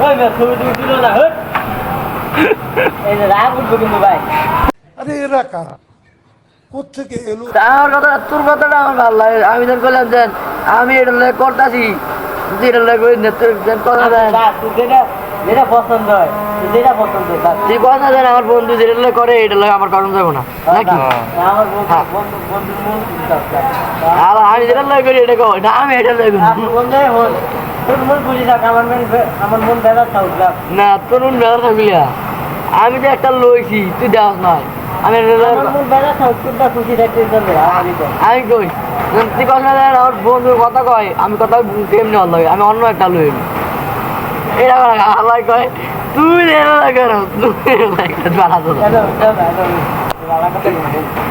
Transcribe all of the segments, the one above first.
ওই মে ছবি তুলছিল না হট এই যে রাগ উঠবো কিন্তু ভাই আরে এরা কারা কোত্থেকে এলো আমার কথা তোর কথাটা আমার ভালো লাগে আমি যখন বললাম যে আমি এটা করতেছি যেটা লাগবে কথা দেন তুই যেটা যেটা পছন্দ হয় তুই যেটা পছন্দ হয় তুই কথা দেন আমার বন্ধু যেটা করে এটা লাগে আমার কারণ যাবো না নাকি আমার বন্ধুর মন আর আমি যেটা লাগে করি এটা কই না আমি এটা লাগে বন্ধু হল তোর মন বুঝি থাক আমার মন বেড়া থাকলাম না তোর বেড়া থাকলি আমি যে একটা লইছি তুই দেওয়াস নয় আমি আমার মন বেড়া থাক তোরটা খুশি থাকতে চলবে আমি কই তুই কথা দেন আমার বন্ধুর কথা কয় আমি কথা কেমনি ভালো লাগে আমি অন্য একটা লই এটা আল্লাহ কয় তুই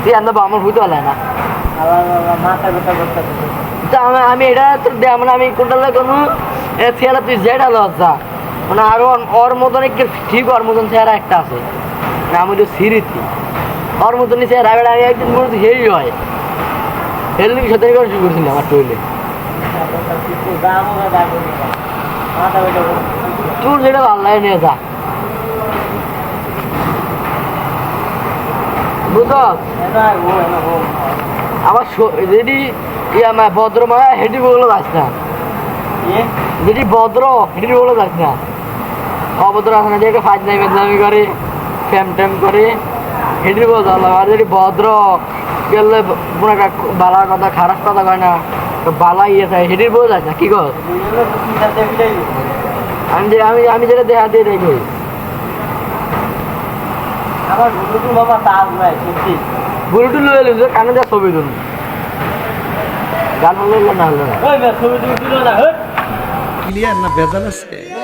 তুই আনতে আমার বুঝতে পারলাই না মাথা ব্যথা করতে আমি এটা তোর মানে আমি কোনটা কোনো ছেলে তুই যেটা লজ্জা মানে আরো ওর মতন একটু ঠিক ওর মতন চেহারা একটা আছে আমি তো সিরিতি ওর মতনই চেহারা আমি একদিন মনে হচ্ছে হেই হয় হেলদি সাথে করে শুরু করছিল আমার টইলে তোর যেটা ভালো লাগে নিয়ে যা বুঝতো আমার যদি ভদ্র মায়া হেঁটি বলে যাস না যদি ভদ্র হেঁটি বলে যাস না অভদ্র আছে না যে ফাজনামি মেজনামি করে ফ্যাম ট্যাম করে হেঁটি বলে যাওয়া লাগে আর যদি ভদ্র গেলে বালা কথা খারাপ কথা কয় না বালা ইয়ে থাকে হেঁটি বলে যাস না কি কর আমি যেটা দেখা দিয়ে দেখি আমার বুলুটু বাবা তাজ নাই সত্যি বুলুটু লয়ে এলি যে কানে যা ছবি তুল গান হলো না হলো না ওই ছবি তুলছিল না হট ক্লিয়ার না ভেজাল আছে